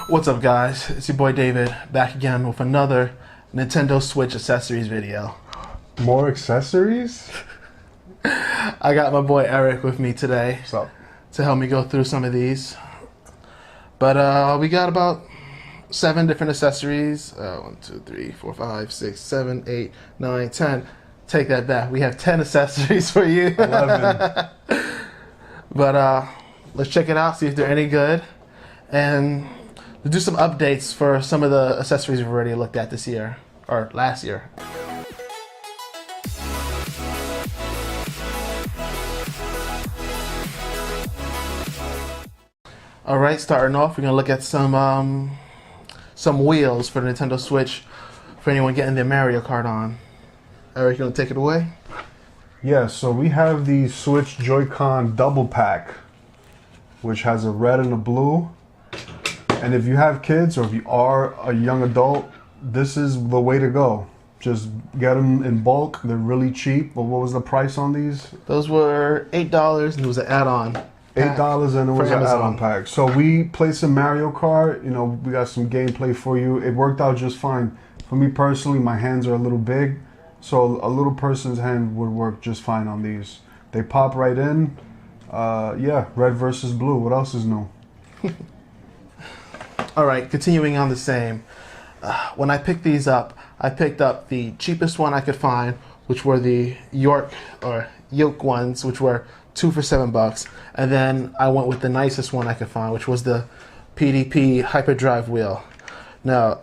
What's up, guys? It's your boy David, back again with another Nintendo Switch accessories video. More accessories? I got my boy Eric with me today. What's up? To help me go through some of these. But we got about 7 different accessories. 1, 2, 3, 4, 5, 6, 7, 8, 9, 10. Take that back. We have 10 accessories for you. 11. But let's check it out, see if they're any good. And we'll do some updates for some of the accessories we've already looked at this year, or last year. All right, starting off, we're gonna look at some wheels for the Nintendo Switch for anyone getting their Mario Kart on. Eric, you gonna take it away? Yeah, so we have the Switch Joy-Con double pack, which has a red and a blue. And if you have kids or if you are a young adult, this is the way to go. Just get them in bulk. They're really cheap. But what was the price on these? Those were $8 and it was an add-on. $8 and it was an add-on pack. So we played some Mario Kart. You know, we got some gameplay for you. It worked out just fine. For me personally, my hands are a little big. So a little person's hand would work just fine on these. They pop right in. Yeah, red versus blue. What else is new? All right, continuing on the same. When I picked these up, I picked up the cheapest one I could find, which were the yoke ones, which were 2 for $7. And then I went with the nicest one I could find, which was the PDP Hyperdrive wheel. Now,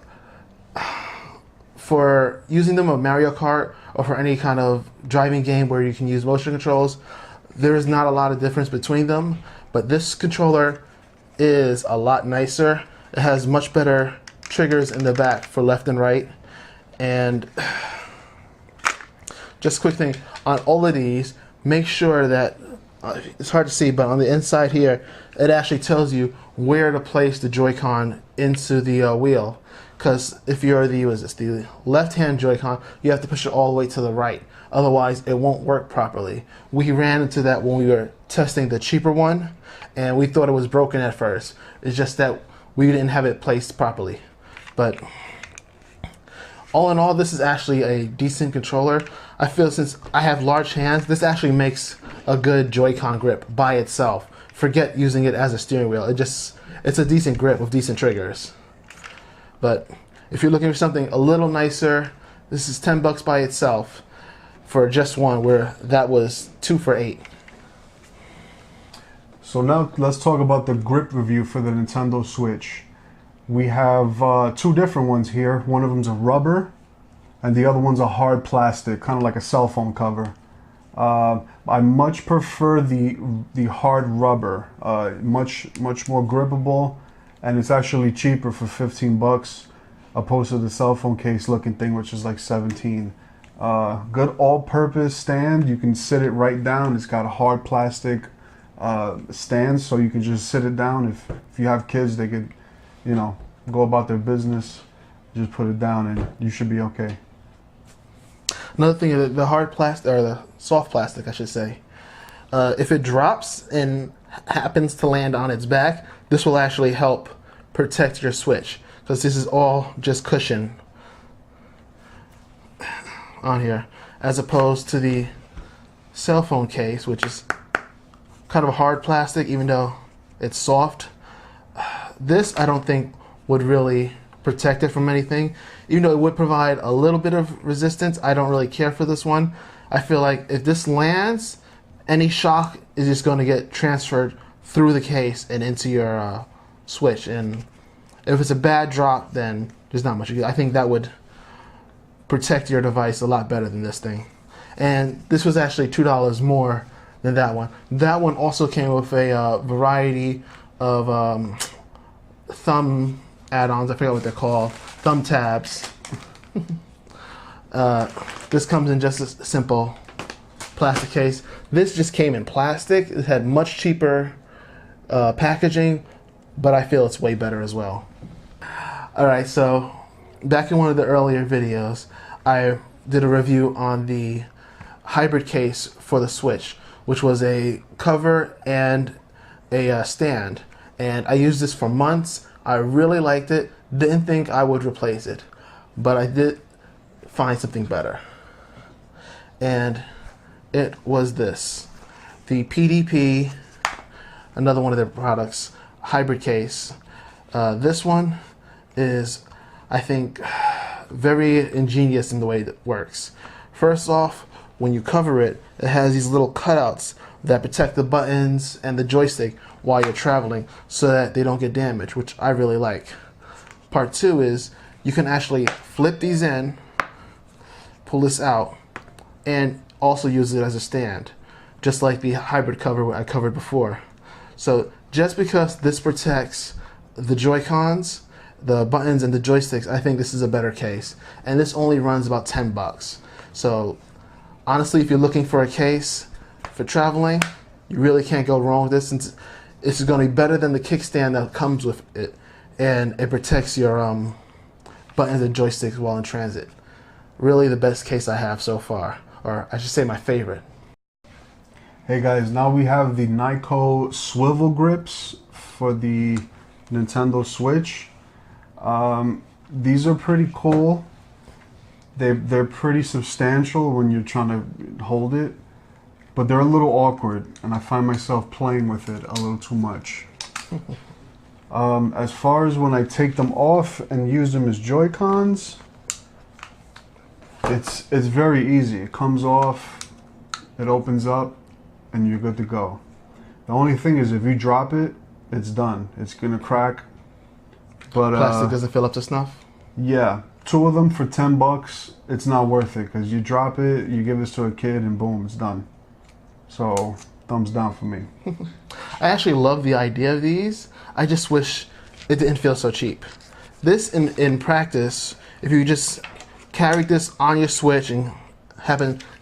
for using them on Mario Kart or for any kind of driving game where you can use motion controls, there is not a lot of difference between them, but this controller is a lot nicer. It has much better triggers in the back for left and right. And just a quick thing, on all of these, make sure that, it's hard to see, but on the inside here, it actually tells you where to place the Joy-Con into the wheel. Because if you're the left-hand Joy-Con, you have to push it all the way to the right. Otherwise, it won't work properly. We ran into that when we were testing the cheaper one, and we thought it was broken at first. It's just that we didn't have it placed properly. But all in all, this is actually a decent controller. I feel since I have large hands, this actually makes a good Joy-Con grip by itself. Forget using it as a steering wheel. It's a decent grip with decent triggers. But if you're looking for something a little nicer, this is $10 by itself for just one, where that was 2 for $8. So now let's talk about the grip review for the Nintendo Switch. We have 2 different ones here. One of them's a rubber and the other one's a hard plastic, kind of like a cell phone cover. I much prefer the hard rubber, much more grippable, and it's actually cheaper for $15 opposed to the cell phone case looking thing, which is like $17. Good all-purpose stand. You can sit it right down. It's got a hard plastic stand, so you can just sit it down. If you have kids, they could, you know, go about their business. Just put it down and you should be okay. Another thing, the hard plastic, or the soft plastic, I should say, if it drops and happens to land on its back, this will actually help protect your Switch, because this is all just cushion on here, as opposed to the cell phone case, which is kind of a hard plastic, even though it's soft. This, I don't think, would really protect it from anything. Even though it would provide a little bit of resistance, I don't really care for this one. I feel like if this lands, any shock is just going to get transferred through the case and into your Switch. And if it's a bad drop, then there's not much. I think that would protect your device a lot better than this thing. And this was actually $2 more than that one. That one also came with a variety of thumb add-ons. I forget what they're called. Thumb tabs. This comes in just a simple plastic case. This just came in plastic. It had much cheaper packaging, but I feel it's way better as well. Alright, so back in one of the earlier videos, I did a review on the hybrid case for the Switch, which was a cover and a stand. And I used this for months. I really liked it. Didn't think I would replace it, but I did find something better. And it was this. The PDP, another one of their products, hybrid case. This one is, I think, very ingenious in the way it works. First off, when you cover it, it has these little cutouts that protect the buttons and the joystick while you're traveling so that they don't get damaged, which I really like. Part two is you can actually flip these in, pull this out, and also use it as a stand, just like the hybrid cover I covered before. So just because this protects the Joy-Cons, the buttons, and the joysticks, I think this is a better case. And this only runs about $10. So honestly, if you're looking for a case for traveling, you really can't go wrong with this. Since this is going to be better than the kickstand that comes with it, and it protects your buttons and joysticks while in transit. Really the best case I have so far, or I should say my favorite. Hey guys, now we have the Nyko swivel grips for the Nintendo Switch. These are pretty cool. They're pretty substantial when you're trying to hold it, but they're a little awkward, and I find myself playing with it a little too much. As far as when I take them off and use them as Joy-Cons, it's very easy. It comes off, it opens up, and you're good to go. The only thing is if you drop it, it's done. It's gonna crack. But Plastic doesn't fill up to snuff? Yeah, 2 of them for $10. It's not worth it because you drop it, you give this to a kid, and boom, it's done. So thumbs down for me. I actually love the idea of these. I just wish it didn't feel so cheap. This in practice, if you just carried this on your Switch and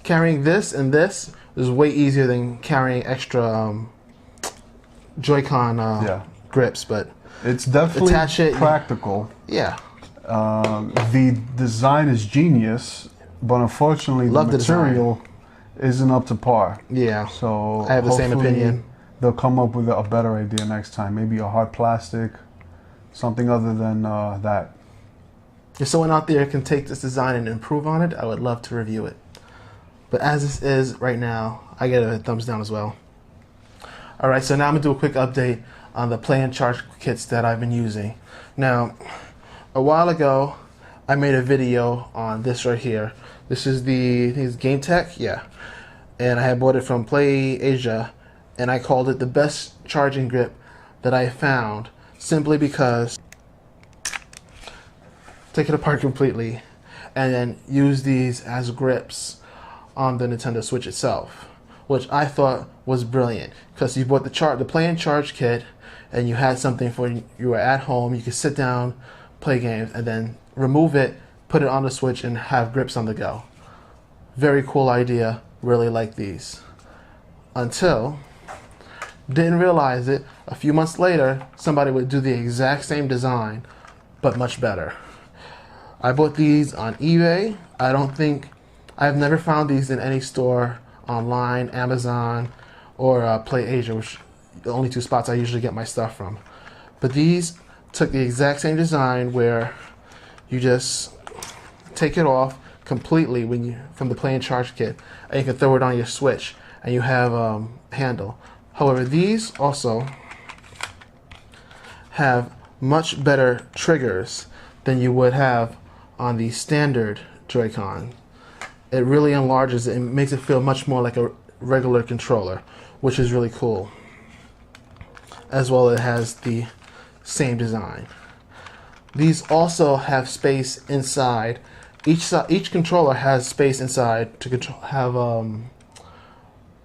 carrying this and this is way easier than carrying extra Joy-Con grips, but it's definitely practical. Yeah. The design is genius, but unfortunately the material isn't up to par. Yeah. So I have the same opinion. They'll come up with a better idea next time. Maybe a hard plastic, something other than that. If someone out there can take this design and improve on it, I would love to review it. But as this is right now, I get a thumbs down as well. Alright, so now I'm going to do a quick update on the play and charge kits that I've been using. Now, a while ago, I made a video on this right here. This is the, I think it's Game Tech, yeah. And I had bought it from Play Asia, and I called it the best charging grip that I found, simply because take it apart completely and then use these as grips on the Nintendo Switch itself, which I thought was brilliant because you bought the play and charge kit and you had something for you were at home, you could sit down, play games, and then remove it, put it on the Switch, and have grips on the go. Very cool idea, really like these. Until, didn't realize it, a few months later, somebody would do the exact same design, but much better. I bought these on eBay. I've never found these in any store online, Amazon, or Play Asia, which are the only 2 spots I usually get my stuff from. But these took the exact same design where you just take it off completely from the play and charge kit, and you can throw it on your Switch, and you have a handle. However, these also have much better triggers than you would have on the standard Joy-Con. It really enlarges it and makes it feel much more like a regular controller, which is really cool. As well, it has the same design. These also have space inside. Each controller has space inside to have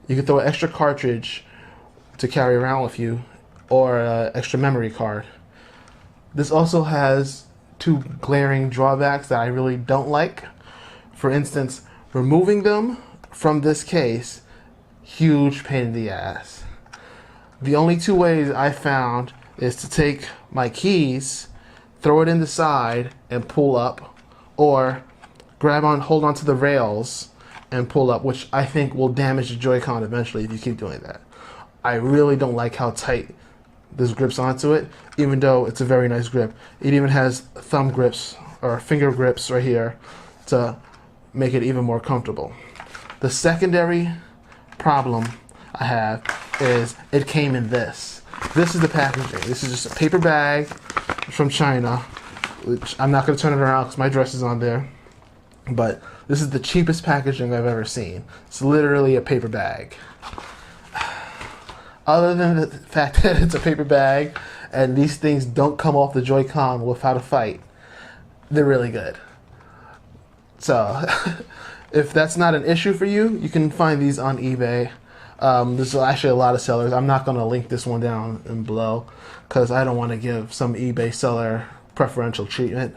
you can throw an extra cartridge to carry around with you, or an extra memory card. This also has 2 glaring drawbacks that I really don't like. For instance, removing them from this case, huge pain in the ass. The only 2 ways I found is to take my keys, throw it in the side, and pull up, or hold on to the rails and pull up, which I think will damage the Joy-Con eventually if you keep doing that. I really don't like how tight those grips onto it, even though it's a very nice grip. It even has thumb grips or finger grips right here to make it even more comfortable. The secondary problem I have is it came in this. This is the packaging. This is just a paper bag from China, which I'm not going to turn it around because my dress is on there. But this is the cheapest packaging I've ever seen. It's literally a paper bag. Other than the fact that it's a paper bag and these things don't come off the Joy-Con without a fight, they're really good. So if that's not an issue for you, you can find these on eBay. There's actually a lot of sellers. I'm not going to link this one down and below because I don't want to give some eBay seller preferential treatment.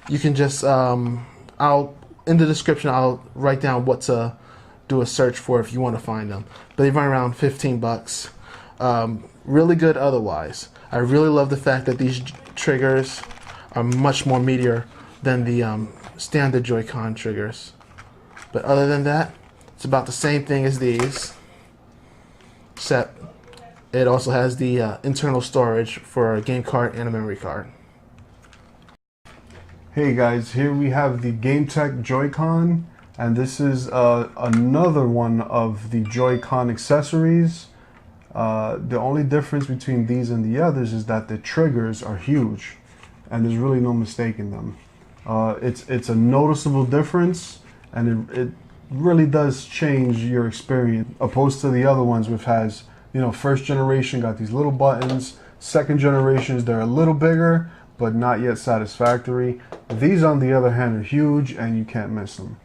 You can just, in the description, I'll write down what to do a search for if you want to find them. But they run around 15 bucks. Really good otherwise. I really love the fact that these triggers are much more meatier than the standard Joy-Con triggers. But other than that, it's about the same thing as these, except it also has the internal storage for a game card and a memory card. Hey guys, here we have the GameTech Joy-Con, and this is another one of the Joy-Con accessories. The only difference between these and the others is that the triggers are huge, and there's really no mistaking them. It's a noticeable difference, and it really does change your experience, opposed to the other ones, which has, you know, first generation got these little buttons, second generations they're a little bigger, but not yet satisfactory. These, on the other hand, are huge, and you can't miss them.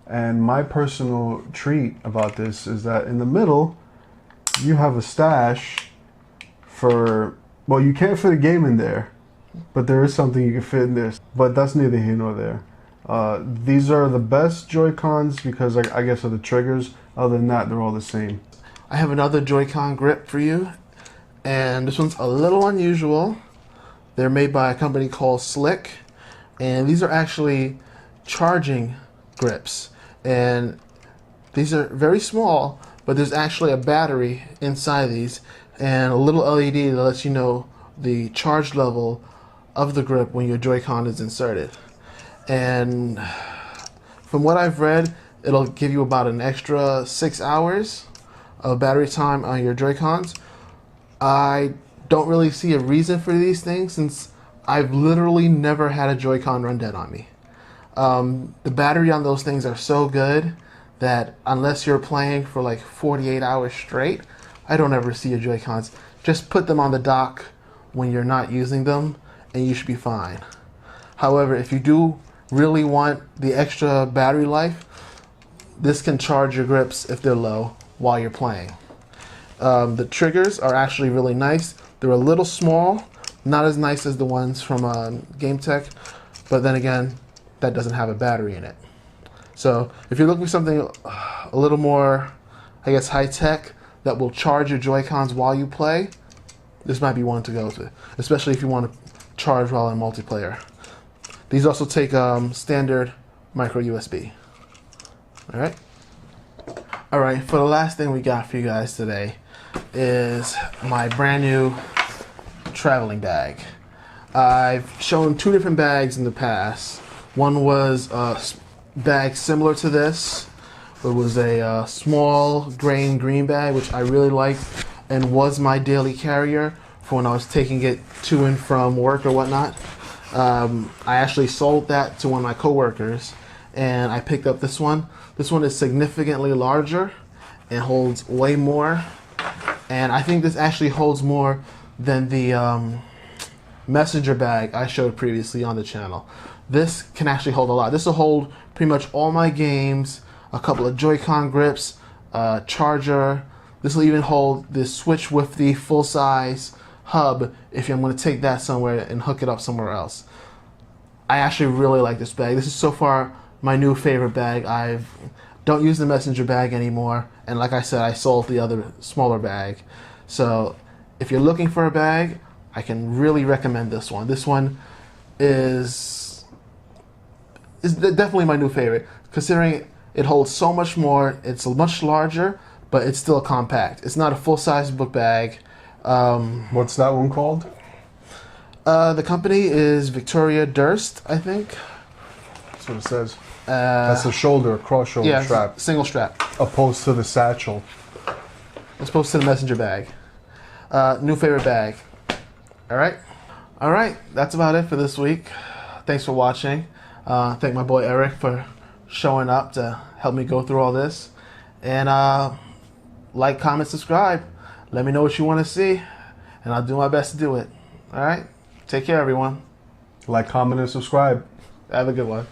And my personal treat about this is that in the middle, you have a stash for, well, you can't fit a game in there, but there is something you can fit in this. But that's neither here nor there. These are the best Joy-Cons because I guess of the triggers. Other than that, they're all the same. I have another Joy-Con grip for you, and this one's a little unusual. They're made by a company called Slick, and these are actually charging grips. And these are very small, but there's actually a battery inside these and a little LED that lets you know the charge level of the grip when your Joy-Con is inserted. And from what I've read, it'll give you about an extra 6 hours of battery time on your Joy-Cons. I don't really see a reason for these things since I've literally never had a Joy-Con run dead on me. The battery on those things are so good that unless you're playing for like 48 hours straight, I don't ever see your Joy-Cons. Just put them on the dock when you're not using them and you should be fine. However, if you do really want the extra battery life, this can charge your grips if they're low while you're playing. The triggers are actually really nice. They're a little small, not as nice as the ones from GameTech, but then again, that doesn't have a battery in it. So if you're looking for something a little more, I guess, high-tech that will charge your Joy-Cons while you play, this might be one to go with, especially if you want to charge while in multiplayer. These also take standard micro USB. Alright? Alright, for the last thing we got for you guys today is my brand new traveling bag. I've shown two different bags in the past. One was a bag similar to this. It was a small grain green bag, which I really liked and was my daily carrier for when I was taking it to and from work or whatnot. I actually sold that to one of my coworkers and I picked up this one. This one is significantly larger and holds way more. And I think this actually holds more than the messenger bag I showed previously on the channel. This can actually hold a lot. This will hold pretty much all my games, a couple of Joy-Con grips, a charger. This will even hold this Switch with the full-size hub if I'm going to take that somewhere and hook it up somewhere else. I actually really like this bag. This is so far my new favorite bag. I don't use the messenger bag anymore, and like I said, I sold the other smaller bag. So if you're looking for a bag, I can really recommend this one. This one is definitely my new favorite, considering it holds so much more. It's much larger, but it's still compact. It's not a full-size book bag. What's that one called? The company is Victoria Durst, I think. That's what it says. That's a shoulder, cross shoulder strap. Single strap. Opposed to the satchel. As opposed to the messenger bag. New favorite bag. All right. That's about it for this week. Thanks for watching. Thank my boy Eric for showing up to help me go through all this. And like, comment, subscribe. Let me know what you want to see, and I'll do my best to do it. All right. Take care, everyone. Like, comment, and subscribe. Have a good one.